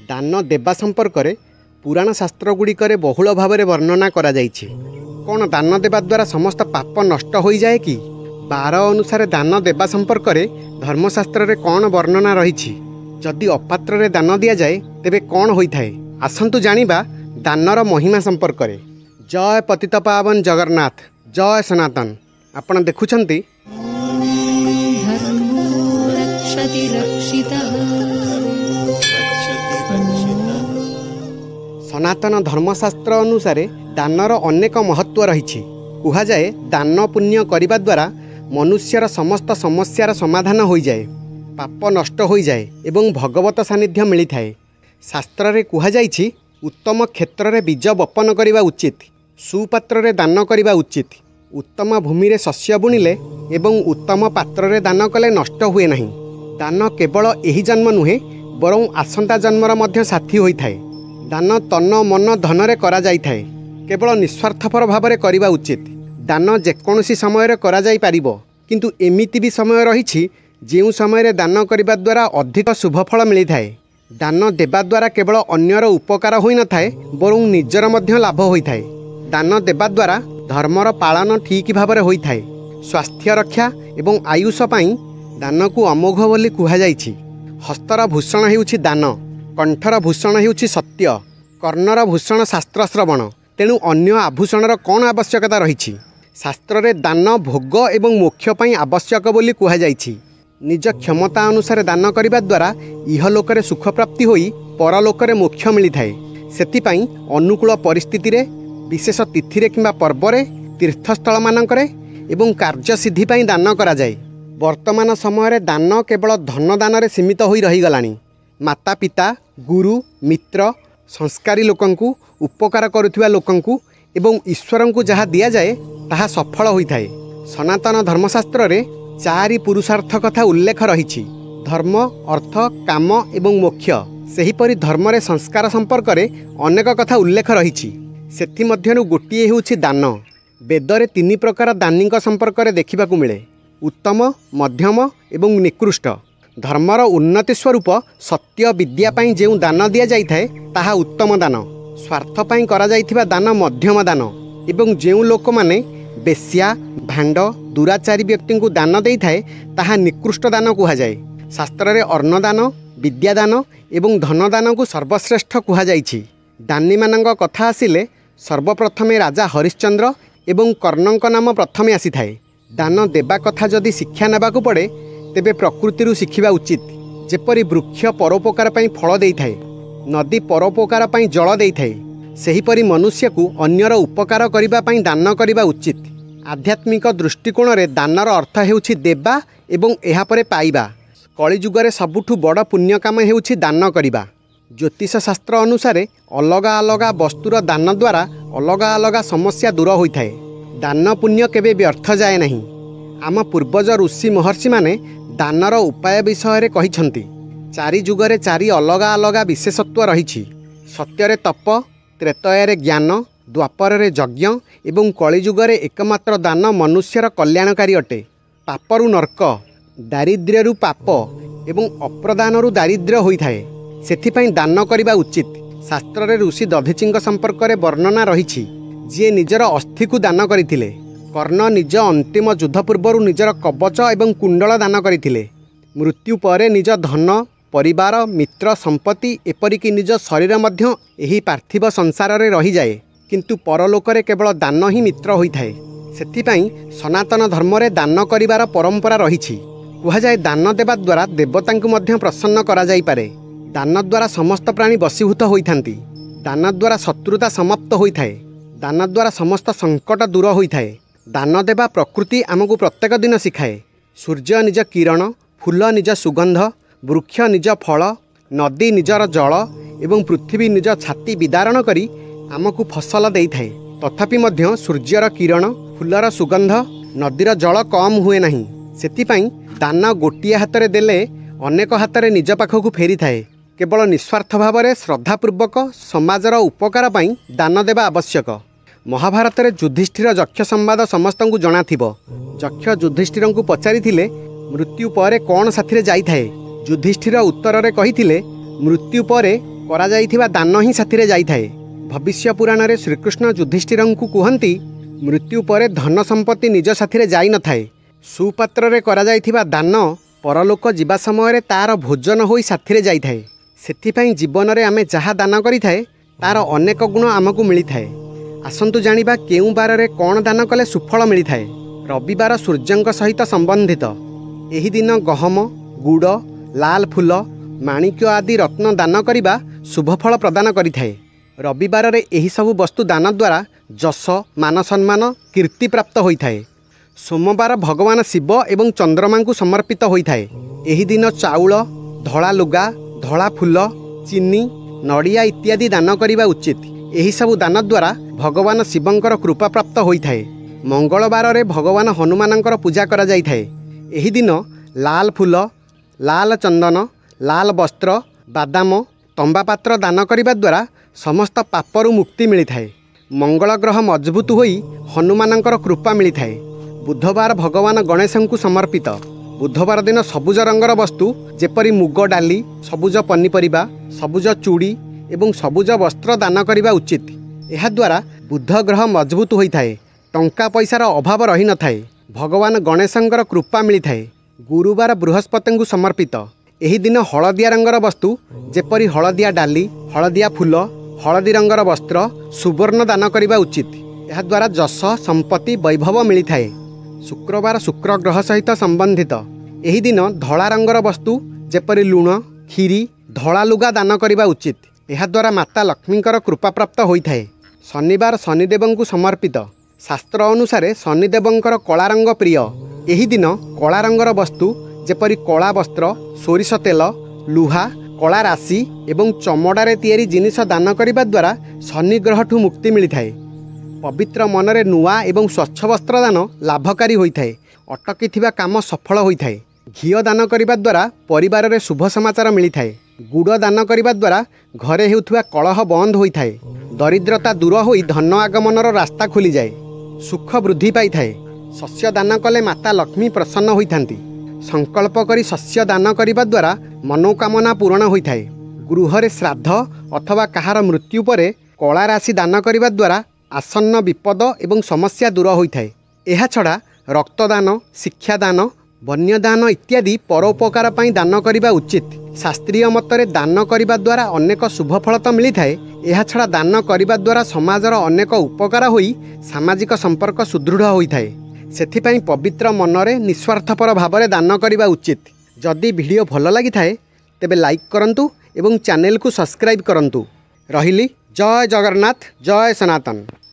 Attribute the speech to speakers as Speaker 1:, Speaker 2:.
Speaker 1: दान देवा संपर्क में पुराण शास्त्र गुड़िकर बहुल भाव में वर्णना करा जाइछे। कौन दान देवा द्वारा समस्त पाप नष्ट हो जाए कि? 12 अनुसार दान देवा संपर्क में धर्मशास्त्र में कौन वर्णना रही? जदि अपात्र रे दान दिया जाए तेबे कौन होइथाए? आसंतु जानिबा दानर महिमा संपर्क में। जय पतित पावन जगन्नाथ, जय सनातन। आपण देखुछंती सनातन धर्मशास्त्र अनुसार दानर अनेक महत्व रही। कह जाए दान पुण्य करने द्वारा मनुष्यर समस्त समस्यार समाधान हो जाए, पाप नष्ट हो जाए एवं भगवत सानिध्य मिलता है। शास्त्र रे कह जाइछि उत्तम क्षेत्र में बीज बपन करने उचित, सुपात्र रे दान करने उचित, उत्तम भूमि रे शस्य बुणिले एवं उत्तम पात्र रे दान कले नष्ट हुए नहीं। दान केवल यही जन्म नुहे बरं आसंता जन्मर मध्य साथी होइथाए। दान तन मन धन रे करा जाई थाए, केवल निस्वार्थपर भाव में करवा उचित। दान जेकोसी समय करा जाई पारिबो, किंतु एमिति भी समय रही जो समय दान करने द्वारा अधिक शुभफल मिलता है। दान देवा द्वारा केवल अन्यर उपकार होई न थाए बरं निजर मध्य लाभ होता है। दान देवा द्वारा धर्मर पालन ठीक भाव में होता है। स्वास्थ्य रक्षा एवं आयुष पाई दान को अमोघ बोली कहुଯାଇଛି। हस्तर भूषण हेउछि दान, कंठर भूषण हेउछि सत्य, कर्णर भूषण शास्त्र श्रवण। तेणु अन्य आभूषणर कौन आवश्यकता रही? शास्त्र रे दान भोग एवं मोक्ष पाई आवश्यक बोली कहुଯାଇଛି। निज क्षमता अनुसार दान करने द्वारा इहलोक सुख प्राप्ति होई परलोक मोक्ष मिलता है। सेतिपाई अनुकूल परिस्थिति रे, विशेष तिथि किंबा पर्व रे, तीर्थस्थल मानकरे एवं कार्यसिद्धि पाई दान करा जाए। वर्तमान समय दान केवल धन दान रे सीमित होई रही गलानी। माता पिता, गुरु, मित्र, संस्कारी लोकंकु, उपकार करुथिबा लोकंकु एवं ईश्वर को जहाँ दि जाए ताहा सफल होता है। सनातन धर्मशास्त्र रे 4 पुरुषार्थ कथा उल्लेख रही: धर्म, अर्थ, काम एवं मोक्ष। सेहीपरि धर्म रे संस्कार संपर्क रे अनेक कथा उल्लेख रही। सेथि मध्यरु गोटिए हेउछि दान। वेदरे 3 प्रकार दानीक संपर्क रे देखिबाकू मिले: उत्तम, मध्यम एवं निकृष्ट। धर्मर उन्नति स्वरूप सत्य विद्या पाई जेउ दान दिया जाइथाए ताहा उत्तम दान। स्वार्थ पाई करा जाइथिबा दान मध्यम दान। एवं जेउ लोक माने बेश्या, भांड, दुराचारी व्यक्ति को दान दे थाए ताहा निकृष्ट दान कहा जाए। शास्त्र रे अन्नदान, विद्यादान एवं धनदान को सर्वश्रेष्ठ कहा जाइछि। दानी मानक कथा आसिले सर्वप्रथमे राजा हरिश्चंद्र एवं कर्णंक नाम प्रथमे आसी थाए। दान देवा कथा जदि शिक्षा नेबाकू पड़े तेबे प्रकृति शिखिबा उचित। जेपरि वृक्ष परोपकार पाई फल देई थाए, नदी परोपकार पाई जल देई थाए, सेहीपरि मनुष्य को अन्यर उपकार करिबा पाई दान करिबा उचित। आध्यात्मिक दृष्टिकोण रे दानर अर्थ हेउछि देवा एवं एहा परे पाइबा। कलिजुगरे सबुठु बड़ पुण्य काम हेउछि दान करिबा। ज्योतिष शास्त्र अनुसार अलगा अलगा वस्तुर दान द्वारा अलगा अलगा समस्या दूर होइथाए। दान पुण्य केबे व्यर्थ जाए नहीं। आम पूर्वज ऋषि महर्षि माने दानर उपाय विषय कहिछंती। 4 जुगरे 4 अलगा अलगा विशेषत्व रही। सत्यरे तप, त्रेतୟରେ ज्ञान, द्वापରରେ यज्ञ एवं कलिजुगरे एकमात्र दान मनुष्यर कल्याणकारी अटे। पापरु नर्क, दारिद्र्यरु पाप एवं अप्रदानरु दारिद्र्य होइथाए। सेथिपाई दान करिबा उचित। शास्त्र रे ऋषि दधीचीଙ୍କ संपर्क रे वर्णना रही, जे निजर अस्थि को दान करथिले। कर्ण निज अंतिम युद्ध पूर्व निजर कवच एवं कुंडल दान करथिले। मृत्यु परे निज धन, परिवार, मित्र, संपत्ति एपरिक निज शरीर मध्य एही पार्थिव संसार रे रही जाए, किंतु परलोक रे केवल दान ही मित्र होइथाए। सेथिपाई सनातन धर्म रे दान करिवार परंपरा रही। कह जाए दान देवा द्वारा देवता को मध्य प्रसन्न करा जाई पारे। दान द्वारा समस्त प्राणी बशीभूत होइथांती। दान द्वारा शत्रुता समाप्त होइथाए। दान द्वारा समस्त संकट दूर होइथाए। दान देवा प्रकृति आमको प्रत्येक दिन शिखाए। सूर्य निज किरण, फूल निज सुगंध, वृक्ष निज फल, नदी निजर जल एवं पृथ्वी निज छाती विदारण करी आमको फसल देइथाए। तथापि मध्य सूर्यर किरण, फूलर सुगंध, नदीर जल कम हुए नहीं। सेतिपाई दान गोटिए हाथ में देले अनेक हाथ में निज पाखक फेरी थाए। केवल निस्वार्थ भाव में श्रद्धापूर्वक समाजर उपकार पाई दान देवा आवश्यक। महाभारत रे युधिष्ठिर यक्ष संवाद समस्त को जना थिबो। यक्ष युधिष्ठिर को पचारिथिले मृत्यु परे कौन साथी जाई थाए। युधिष्ठिर उत्तर रे कहिथिले मृत्यु परे କରାଯାଇଥିବା ଦାନ ହିଁ ସାଥିରେ ଯାଇଥାଏ। ଭବିଷ୍ୟ ପୁରାଣରେ ଶ୍ରୀକୃଷ୍ଣ ଯୁଧିଷ୍ଠିରଙ୍କୁ କୁହନ୍ତି, ମୃତ୍ୟୁ ପରେ ଧନ ସମ୍ପତ୍ତି ନିଜ ସାଥିରେ ଯାଇନଥାଏ। ସୁପାତ୍ରରେ କରାଯାଇଥିବା ଦାନ ପରଲୋକ ଯିବା ସମୟରେ ତା'ର ଭୋଜନ ହୋଇ ସାଥିରେ ଯାଇଥାଏ। ସେଥିପାଇଁ ଜୀବନରେ ଆମେ ଯାହା ଦାନ କରିଥାଏ ତା'ର ଅନେକ ଗୁଣ ଆମକୁ ମିଳିଥାଏ। ଆସନ୍ତୁ ଜାଣିବା କେଉଁ ବାରରେ କ'ଣ ଦାନ କଲେ ସୁଫଳ ମିଳିଥାଏ। ରବିବାର ସୂର୍ଯ୍ୟଙ୍କ ସହିତ ସମ୍ବନ୍ଧିତ। ଏହି ଦିନ ଗହମ, ଗୁଡ଼, ଲାଲ ଫୁଲ, ମାଣିକ୍ୟ ଆଦି ରତ୍ନ ଦାନ କରିବା ଶୁଭଫଳ ପ୍ରଦାନ କରିଥାଏ। ରବିବାରରେ ଏହିସବୁ ବସ୍ତୁ ଦାନ ଦ୍ୱାରା ଯଶ, ମାନ ସମ୍ମାନ, କୀର୍ତ୍ତି ପ୍ରାପ୍ତ ହୋଇଥାଏ। ସୋମବାର ଭଗବାନ ଶିବ ଏବଂ ଚନ୍ଦ୍ରମାଙ୍କୁ ସମର୍ପିତ ହୋଇଥାଏ। ଏହି ଦିନ ଚାଉଳ, ଧଳା ଲୁଗା, ଧଳା ଫୁଲ, ଚିନି, ନଡ଼ିଆ ଇତ୍ୟାଦି ଦାନ କରିବା ଉଚିତ। ଏହିସବୁ ଦାନ ଦ୍ୱାରା ଭଗବାନ ଶିବଙ୍କର କୃପା ପ୍ରାପ୍ତ ହୋଇଥାଏ। ମଙ୍ଗଳବାରରେ ଭଗବାନ ହନୁମାନଙ୍କର ପୂଜା କରାଯାଇଥାଏ। ଏହି ଦିନ ଲାଲ ଫୁଲ, ଲାଲ ଚନ୍ଦନ, ଲାଲ ବସ୍ତ୍ର, ବାଦାମ, ତମ୍ବା ପାତ୍ର ଦାନ କରିବା ଦ୍ୱାରା ସମସ୍ତ ପାପରୁ ମୁକ୍ତି ମିଳିଥାଏ। ମଙ୍ଗଳ ଗ୍ରହ ମଜବୁତ ହୋଇ ହନୁମାନଙ୍କର କୃପା ମିଳିଥାଏ। ବୁଧବାର ଭଗବାନ ଗଣେଶଙ୍କୁ ସମର୍ପିତ। ବୁଧବାର ଦିନ ସବୁଜ ରଙ୍ଗର ବସ୍ତୁ ଯେପରି ମୁଗ ଡାଲି, ସବୁଜ ପନିପରିବା, ସବୁଜ ଚୁଡ଼ି ଏବଂ ସବୁଜ ବସ୍ତ୍ର ଦାନ କରିବା ଉଚିତ। ଏହାଦ୍ୱାରା ବୁଧ ଗ୍ରହ ମଜବୁତ ହୋଇଥାଏ। ଟଙ୍କା ପଇସାର ଅଭାବ ରହିନଥାଏ। ଭଗବାନ ଗଣେଶଙ୍କର କୃପା ମିଳିଥାଏ। ଗୁରୁବାର ବୃହସ୍ପତିଙ୍କୁ ସମର୍ପିତ। ଏହି ଦିନ ହଳଦିଆ ରଙ୍ଗର ବସ୍ତୁ ଯେପରି ହଳଦିଆ ଡାଲି, ହଳଦିଆ ଫୁଲ, ହଳଦୀ ରଙ୍ଗର ବସ୍ତ୍ର, ସୁବର୍ଣ୍ଣ ଦାନ କରିବା ଉଚିତ। ଏହାଦ୍ୱାରା ଯଶ, ସମ୍ପତ୍ତି, ବୈଭବ ମିଳିଥାଏ। ଶୁକ୍ରବାର ଶୁକ୍ର ଗ୍ରହ ସହିତ ସମ୍ବନ୍ଧିତ। ଏହି ଦିନ ଧଳା ରଙ୍ଗର ବସ୍ତୁ ଯେପରି ଲୁଣ, କ୍ଷୀରି, ଧଳା ଲୁଗା ଦାନ କରିବା ଉଚିତ। ଏହାଦ୍ୱାରା ମାତା ଲକ୍ଷ୍ମୀଙ୍କର କୃପାପ୍ରାପ୍ତ ହୋଇଥାଏ। ଶନିବାର ଶନିଦେବଙ୍କୁ ସମର୍ପିତ। ଶାସ୍ତ୍ର ଅନୁସାରେ ଶନିଦେବଙ୍କର କଳା ରଙ୍ଗ ପ୍ରିୟ। ଏହି ଦିନ କଳା ରଙ୍ଗର ବସ୍ତୁ ଯେପରି କଳା ବସ୍ତ୍ର, ସୋରିଷ ତେଲ, ଲୁହା, କଳା ରାଶି ଏବଂ ଚମଡ଼ାରେ ତିଆରି ଜିନିଷ ଦାନ କରିବା ଦ୍ୱାରା ଶନି ଗ୍ରହଠୁ ମୁକ୍ତି ମିଳିଥାଏ। ପବିତ୍ର ମନରେ ନୂଆ ଏବଂ ସ୍ୱଚ୍ଛ ବସ୍ତ୍ର ଦାନ ଲାଭକାରୀ ହୋଇଥାଏ। ଅଟକିଥିବା କାମ ସଫଳ ହୋଇଥାଏ। ଘିଅ ଦାନ କରିବା ଦ୍ୱାରା ପରିବାରରେ ଶୁଭ ସମାଚାର ମିଳିଥାଏ। ଗୁଡ଼ ଦାନ କରିବା ଦ୍ୱାରା ଘରେ ହେଉଥିବା କଳହ ବନ୍ଦ ହୋଇଥାଏ। ଦରିଦ୍ରତା ଦୂର ହୋଇ ଧନ ଆଗମନର ରାସ୍ତା ଖୋଲିଯାଏ। ସୁଖ ବୃଦ୍ଧି ପାଇଥାଏ। ଶସ୍ୟ ଦାନ କଲେ ମାତା ଲକ୍ଷ୍ମୀ ପ୍ରସନ୍ନ ହୋଇଥାନ୍ତି। ସଂକଳ୍ପ କରି ଶସ୍ୟ ଦାନ କରିବା ଦ୍ୱାରା ମନୋକାମନା ପୂରଣ ହୋଇଥାଏ। ଗୃହରେ ଶ୍ରାଦ୍ଧ ଅଥବା କାହାର ମୃତ୍ୟୁ ପରେ କଳା ରାଶି ଦାନ କରିବା ଦ୍ୱାରା ଆସନ୍ନ ବିପଦ ଏବଂ ସମସ୍ୟା ଦୂର ହୋଇଥାଏ। ଏହାଛଡ଼ା ରକ୍ତଦାନ, ଶିକ୍ଷାଦାନ, ବନ୍ୟଦାନ ଇତ୍ୟାଦି ପରୋପକାର ପାଇଁ ଦାନ କରିବା ଉଚିତ। ଶାସ୍ତ୍ରୀୟ ମତରେ ଦାନ କରିବା ଦ୍ୱାରା ଅନେକ ଶୁଭଫଳ ତ ମିଳିଥାଏ। ଏହାଛଡ଼ା ଦାନ କରିବା ଦ୍ୱାରା ସମାଜର ଅନେକ ଉପକାର ହୋଇ ସାମାଜିକ ସମ୍ପର୍କ ସୁଦୃଢ଼ ହୋଇଥାଏ। ସେଥିପାଇଁ ପବିତ୍ର ମନରେ ନିଃସ୍ୱାର୍ଥପର ଭାବରେ ଦାନ କରିବା ଉଚିତ। ଯଦି ଭିଡ଼ିଓ ଭଲ ଲାଗିଥାଏ ତେବେ ଲାଇକ୍ କରନ୍ତୁ ଏବଂ ଚ୍ୟାନେଲକୁ ସବସ୍କ୍ରାଇବ୍ କରନ୍ତୁ। ରହିଲି। ଜୟ ଜଗନ୍ନାଥ, ଜୟ ସନାତନ।